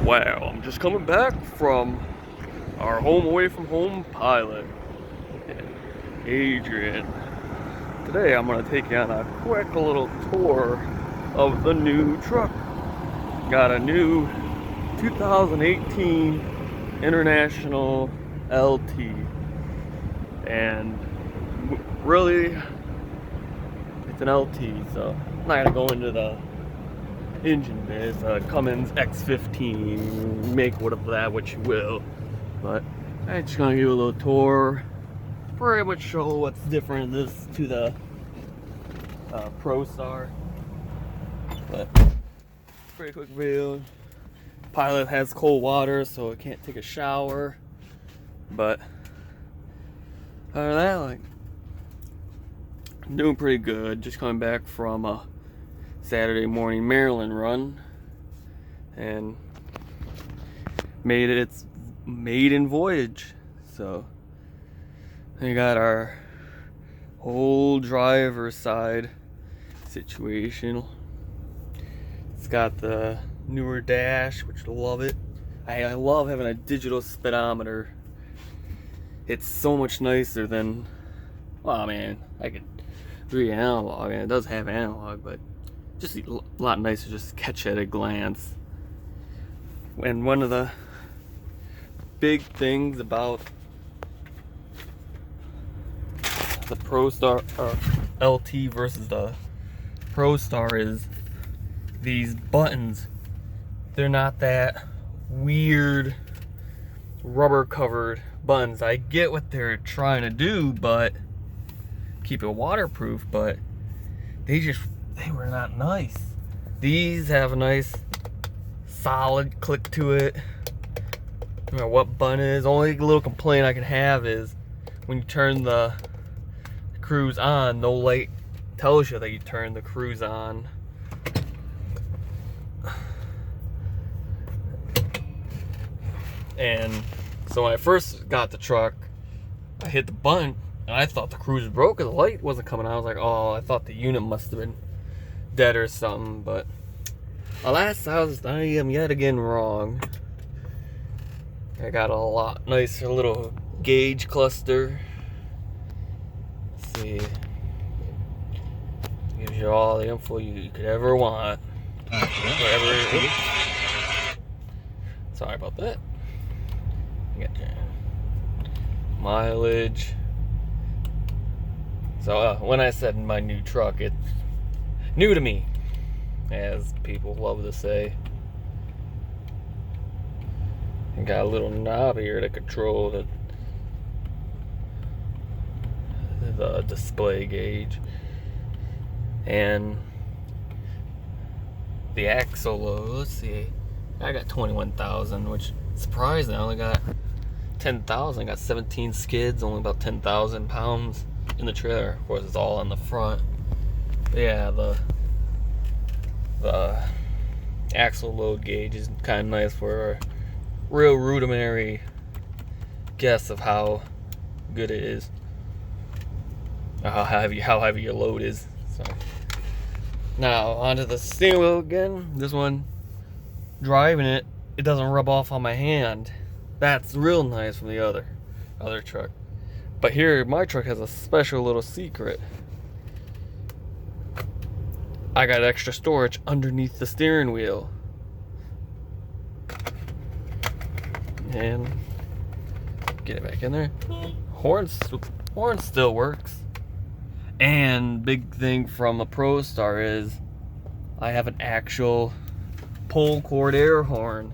Wow, I'm just coming back from our home away from home pilot and Adrian. Today I'm gonna take you on a quick little tour of the new truck. Got a new 2018 International LT, and really it's an LT, so I'm not gonna go into the engine bit. It's a Cummins X15, make of that what you will, but I'm just gonna give you a little tour, pretty much show what's different this to the ProStar. But pretty quick video. Pilot has cold water, so it can't take a shower, but other than that, like, I'm doing pretty good. Just coming back from a Saturday morning Maryland run and made it its maiden voyage. So we got our whole driver's side situation. It's got the newer dash, which I love it. I love having a digital speedometer. It's so much nicer than, well, man, I could read analog, and it does have analog, but just a lot nicer just to catch at a glance. And one of the big things about the ProStar LT versus the ProStar is these buttons. They're not that weird rubber covered buttons. I get what they're trying to do, but keep it waterproof, but they were not nice. These have a nice solid click to it. No matter what button it is. Only little complaint I can have is when you turn the cruise on, no light tells you that you turn the cruise on. And so when I first got the truck, I hit the button and I thought the cruise was broke because the light wasn't coming on. I was like, oh, I thought the unit must have been dead or something, but alas, I am yet again wrong. I got a lot nicer little gauge cluster. Let's see, gives you all the info you could ever want. Whatever. Sorry about that. You got your mileage. So when I said my new truck, it's new to me, as people love to say. And got a little knob here to control the display gauge. And the axle load, let's see, I got 21,000, which is surprising. I only got 10,000. Got 17 skids, only about 10,000 pounds in the trailer. Of course, it's all on the front. But yeah, the axle load gauge is kind of nice for a real rudimentary guess of how good it is, or how heavy your load is. So now onto the steering wheel again. This one, driving it doesn't rub off on my hand. That's real nice from the other truck. But here, my truck has a special little secret. I got extra storage underneath the steering wheel. And get it back in there. Horn still works. And big thing from the ProStar is I have an actual pull cord air horn.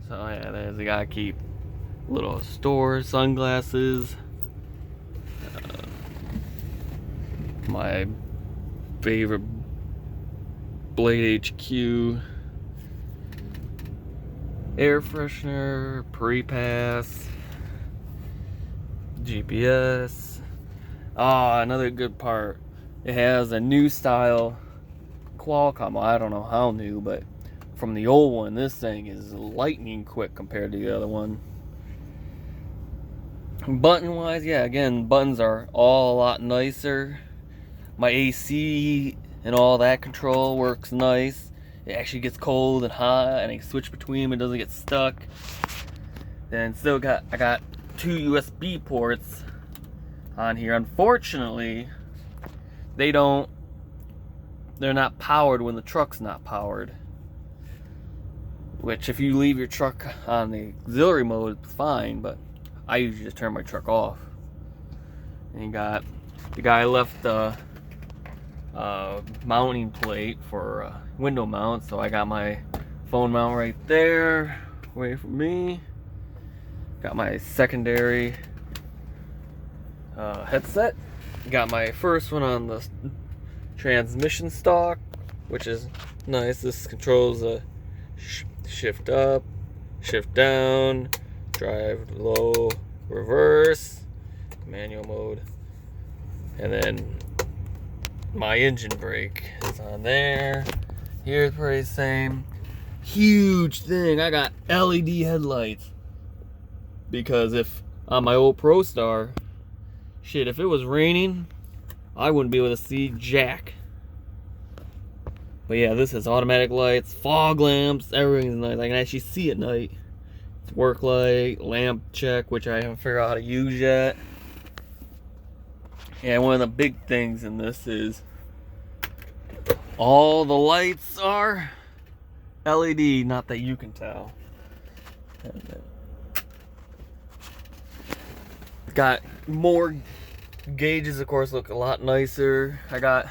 So yeah, there's, you gotta keep little stores, sunglasses, my favorite Blade HQ, air freshener, pre-pass, GPS. Another good part, it has a new style Qualcomm. Well, I don't know how new, but from the old one, this thing is lightning quick compared to the other one. Button wise, yeah, again, buttons are all a lot nicer. My AC and all that control works nice. it actually gets cold and hot, and I switch between them, it doesn't get stuck. Then I got 2 USB ports on here. Unfortunately, they're not powered when the truck's not powered. Which, if you leave your truck on the auxiliary mode, it's fine, but I usually just turn my truck off. And you got, the guy left the mounting plate for window mount, so I got my phone mount right there, away from me. Got my secondary headset. Got my first one on the transmission stalk, which is nice. This controls a shift up, shift down, drive low, reverse, manual mode, and then my engine brake is on there. Here's pretty same. Huge thing, I got LED headlights, because if on my old ProStar, shit, if it was raining, I wouldn't be able to see jack. But yeah, this has automatic lights, fog lamps, everything's nice. I can actually see at night. It's work light, lamp check, which I haven't figured out how to use yet. And one of the big things in this is all the lights are LED, not that you can tell. Got more gauges, of course, look a lot nicer. I got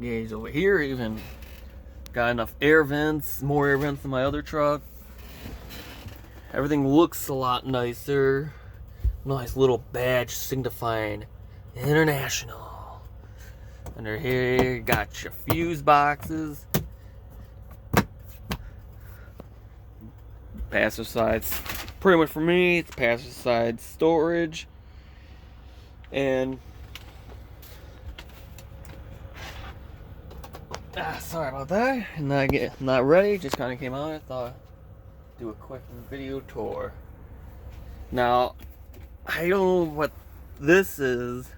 gauge over here, even got enough air vents, more air vents than my other truck. Everything looks a lot nicer. Nice little badge signifying international. Under here, got your fuse boxes. Passenger side's pretty much for me. It's passenger side storage. And sorry about that. Not ready. Just kind of came out. I thought I'd do a quick video tour. Now, I don't know what this is,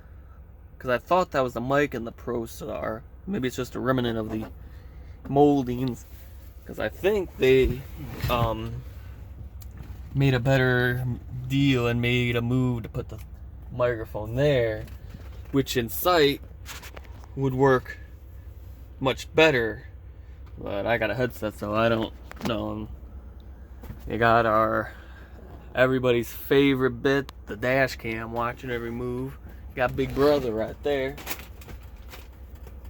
because I thought that was the mic in the ProStar. Maybe it's just a remnant of the moldings, because I think they made a better deal and made a move to put the microphone there, which in sight would work much better, but I got a headset, so I don't know. We got our everybody's favorite bit, the dash cam, watching every move. Got Big Brother right there.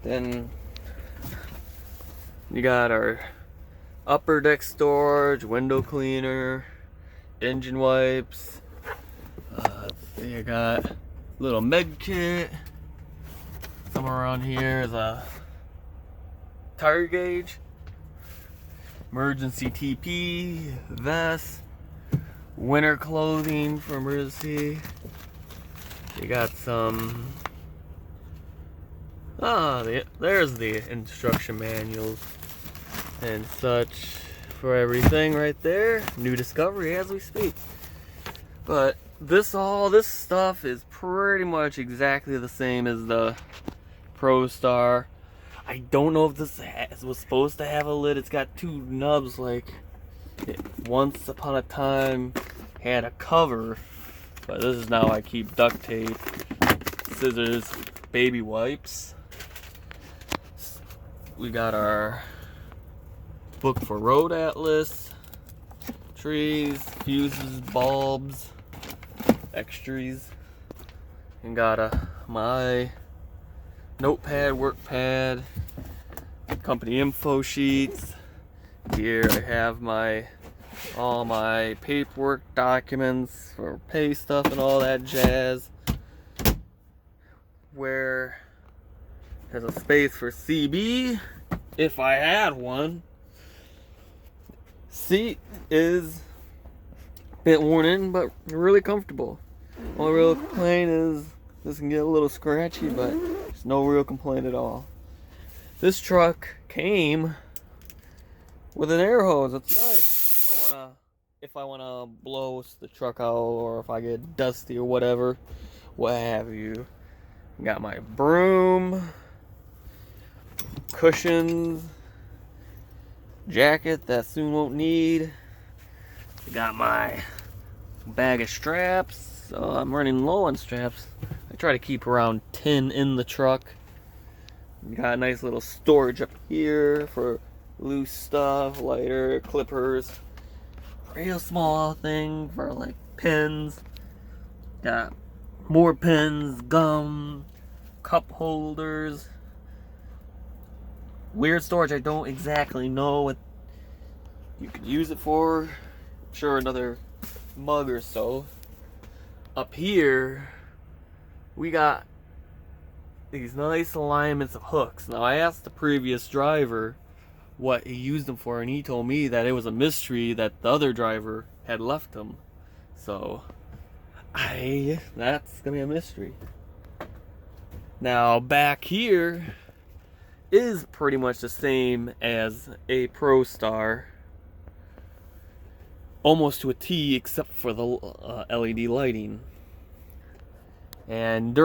Then you got our upper deck storage, window cleaner, engine wipes. You got a little med kit. Somewhere around here is a tire gauge, emergency TP, vest, winter clothing for emergency. You got some, there's the instruction manuals and such for everything right there. New discovery as we speak. But all this stuff is pretty much exactly the same as the ProStar. I don't know if this was supposed to have a lid. It's got 2 nubs, like it once upon a time had a cover, but this is now I keep duct tape, scissors, baby wipes. We got our book for road atlas, trees, fuses, bulbs, extras, and got my notepad, work pad, company info sheets. Here I have all my paperwork documents for pay stuff and all that jazz. Where there's a space for CB, if I had one. Seat is a bit worn in, but really comfortable. Only real complaint is this can get a little scratchy, but there's no real complaint at all. This truck came with an air hose. It's nice. If I wanna blow the truck out, or if I get dusty or whatever, what have you. Got my broom, cushions, jacket that soon won't need. Got my bag of straps. So I'm running low on straps. I try to keep around 10 in the truck. Got a nice little storage up here for loose stuff, lighter, clippers. Real small thing for like pens. Got more pens, gum, cup holders. Weird storage. I don't exactly know what you could use it for. I'm sure another mug or so. Up here, we got these nice alignments of hooks. Now, I asked the previous driver what he used them for, and he told me that it was a mystery that the other driver had left them. So, that's gonna be a mystery. Now, back here is pretty much the same as a ProStar, almost to a T, except for the LED lighting. And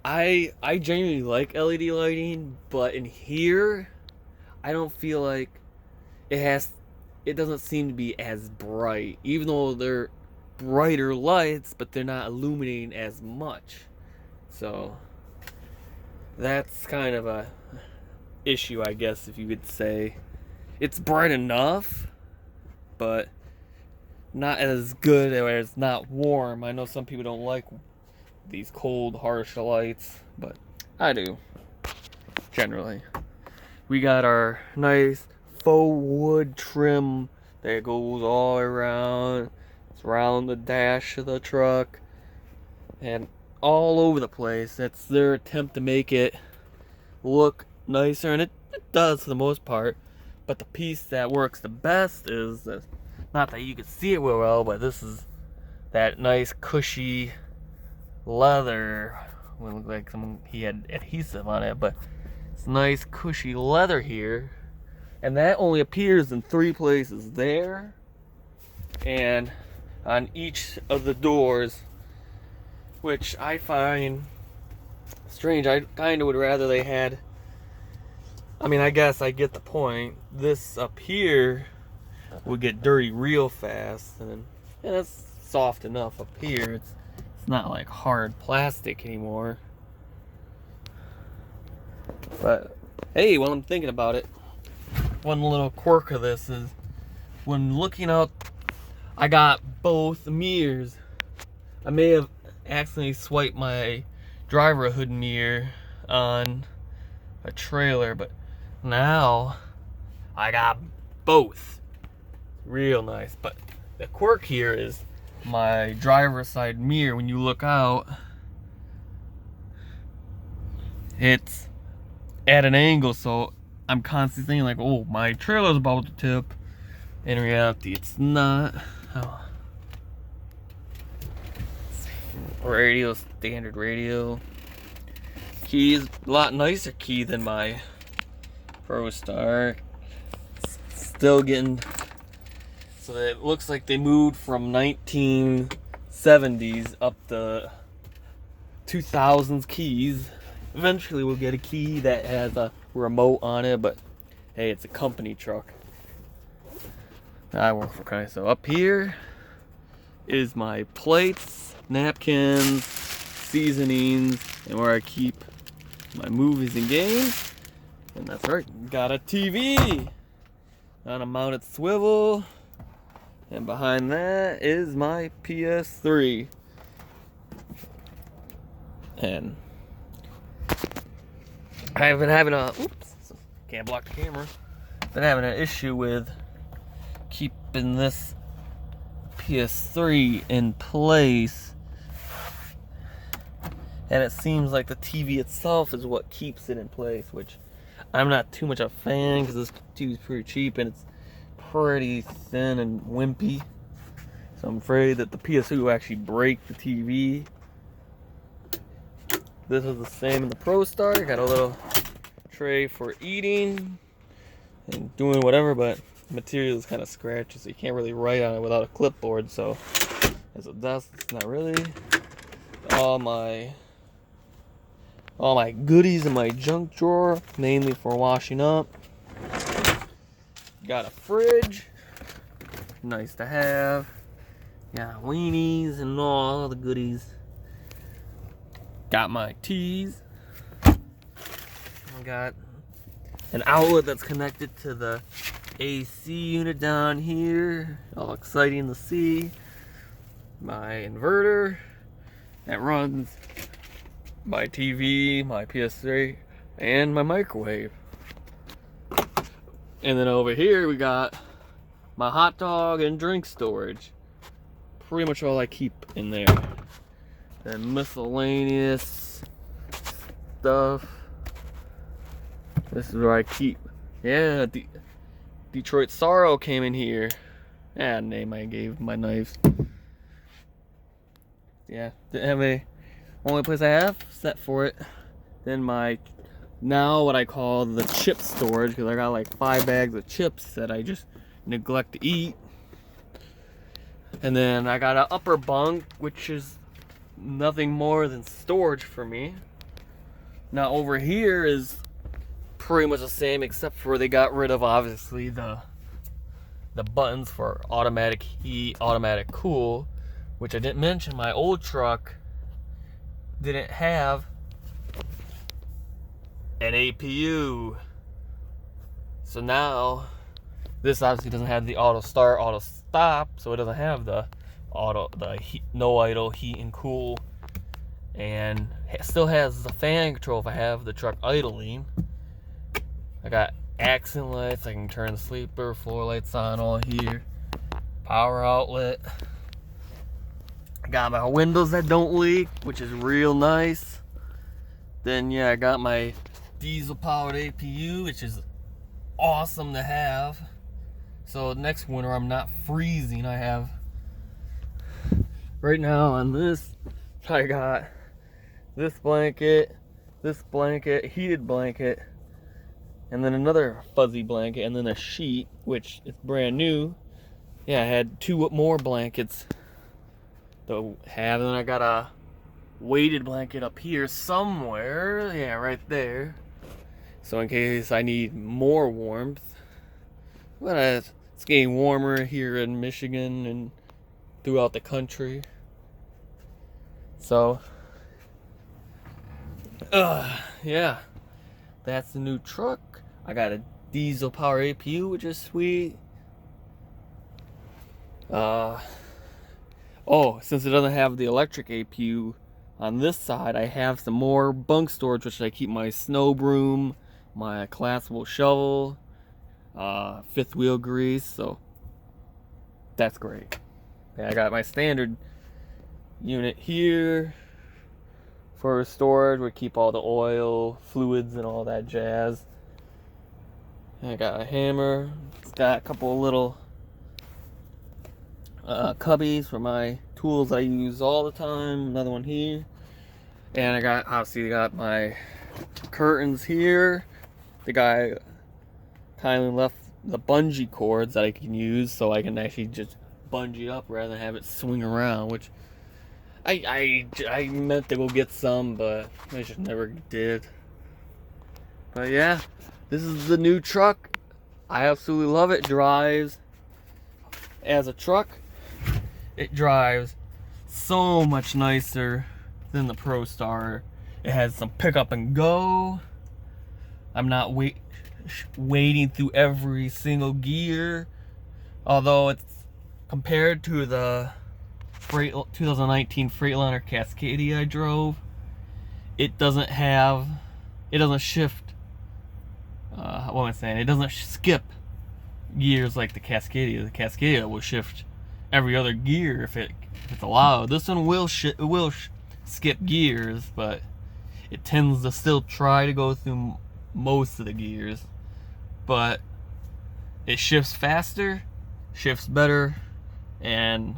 I genuinely like LED lighting, but in here, I don't feel like it doesn't seem to be as bright, even though they're brighter lights, but they're not illuminating as much. So that's kind of a issue, I guess, if you could say. It's bright enough, but not as good as not warm. I know some people don't like these cold, harsh lights, but I do, generally. We got our nice faux wood trim that goes all around. It's around the dash of the truck and all over the place. That's their attempt to make it look nicer, and it does for the most part. But the piece that works the best is this. Not that you can see it real well, but this is that nice cushy leather. It looked like he had adhesive on it, but it's nice cushy leather here, and that only appears in 3 places: there, and on each of the doors, which I find strange. I kind of would rather they had, I mean, I guess I get the point. This up here would get dirty real fast, and it's soft enough up here. It's not like hard plastic anymore. But hey, while I'm thinking about it, one little quirk of this is when looking out, I got both mirrors. I may have accidentally swiped my driver hood mirror on a trailer, but now I got both. Real nice. But the quirk here is my driver's side mirror. When you look out, it's at an angle, so I'm constantly thinking like, oh, my trailer's about to tip. In reality, it's not. Oh. Radio, standard radio. Key is a lot nicer key than my ProStar. Still getting, so that it looks like they moved from 1970s up to 2000s keys. Eventually we'll get a key that has a remote on it, but hey, it's a company truck. I work for Kai. So up here is my plates, napkins, seasonings, and where I keep my movies and games. And that's right, got a TV on a mounted swivel, and behind that is my PS3. And I've been having a, oops, can't block the camera. Been having an issue with keeping this PS3 in place, and it seems like the TV itself is what keeps it in place, which I'm not too much a fan, because this TV is pretty cheap and it's pretty thin and wimpy. So I'm afraid that the PS3 will actually break the TV. This is the same in the ProStar. Got a little tray for eating and doing whatever, but the material is kind of scratchy, so you can't really write on it without a clipboard. So as a dust, it's not really. All my goodies in my junk drawer, mainly for washing up. Got a fridge, nice to have. Got weenies and all the goodies. Got my teas. I got an outlet that's connected to the AC unit down here. All exciting to see. My inverter that runs my TV, my PS3, and my microwave. And then over here we got my hot dog and drink storage. Pretty much all I keep in there. And miscellaneous stuff. This is where I keep. Yeah, Detroit Sorrow came in here. Yeah, name I gave my knives. Yeah, didn't have a only place I have set for it. Then my now what I call the chip storage, because I got like 5 bags of chips that I just neglect to eat. And then I got an upper bunk, which is nothing more than storage for me. Now over here is pretty much the same, except for they got rid of obviously the buttons for automatic heat, automatic cool, which I didn't mention. My old truck didn't have an APU, so now this obviously doesn't have the auto start, auto stop, so it doesn't have the heat, no idle heat and cool, and it still has the fan control if I have the truck idling. I got accent lights, I can turn the sleeper, floor lights on all here, power outlet. I got my windows that don't leak, which is real nice. Then yeah, I got my diesel powered APU, which is awesome to have. So next winter I'm not freezing. I have right now on this, I got this blanket, heated blanket, and then another fuzzy blanket, and then a sheet, which is brand new. Yeah, I had 2 more blankets to have, and then I got a weighted blanket up here somewhere. Yeah, right there. So in case I need more warmth. But it's getting warmer here in Michigan and throughout the country. So, yeah, that's the new truck. I got a diesel power APU, which is sweet. Oh, since it doesn't have the electric APU on this side, I have some more bunk storage, which I keep my snow broom, my collapsible shovel, 5th wheel grease, so that's great. Yeah, I got my standard unit here for storage. We keep all the oil, fluids, and all that jazz. And I got a hammer. It's got a couple of little cubbies for my tools I use all the time. Another one here. And I got, obviously, got my curtains here. The guy kindly left the bungee cords that I can use, so I can actually just bungee up rather than have it swing around, which I meant to go get some, but I just never did. But yeah, this is the new truck. I absolutely love it. Drives as a truck. It drives so much nicer than the ProStar. It has some pick up and go. I'm not wading through every single gear, although it's compared to the 2019 Freightliner Cascadia I drove. It doesn't shift. What am I saying? It doesn't skip gears like the Cascadia. The Cascadia will shift every other gear if it's allowed. This one will skip gears, but it tends to still try to go through most of the gears. But it shifts faster, shifts better, and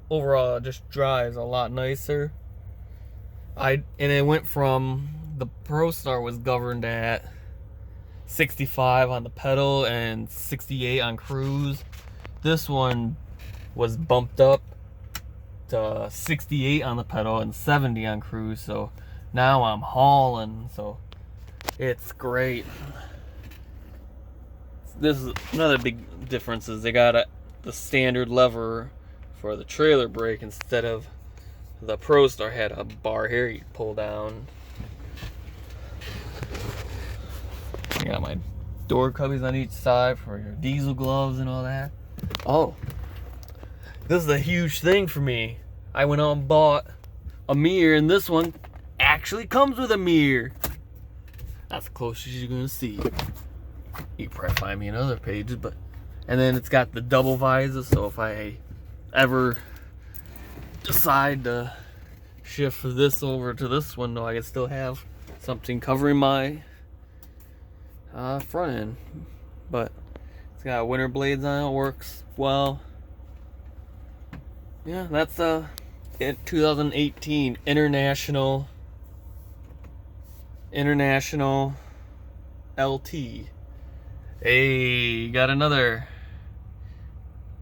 overall it just drives a lot nicer. And it went from, the ProStar was governed at 65 on the pedal and 68 on cruise. This one was bumped up to 68 on the pedal and 70 on cruise, so now I'm hauling, so it's great. this is another big difference is they got the standard lever for the trailer brake instead of the ProStar had a bar here you pull down. I got my door cubbies on each side for your diesel gloves and all that. Oh, this is a huge thing for me. I went out and bought a mirror, and this one actually comes with a mirror. That's the closest you're gonna see. You can probably find me in other pages, but and then it's got the double visor, so if I ever decide to shift this over to this window, I can still have something covering my front end. But it's got winter blades on it, works well. Yeah, that's 2018 International LT. Hey, got another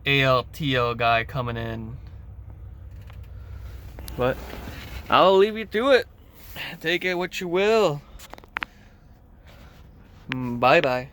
ALTO guy coming in. But I'll leave you to it. Take it what you will. Bye bye.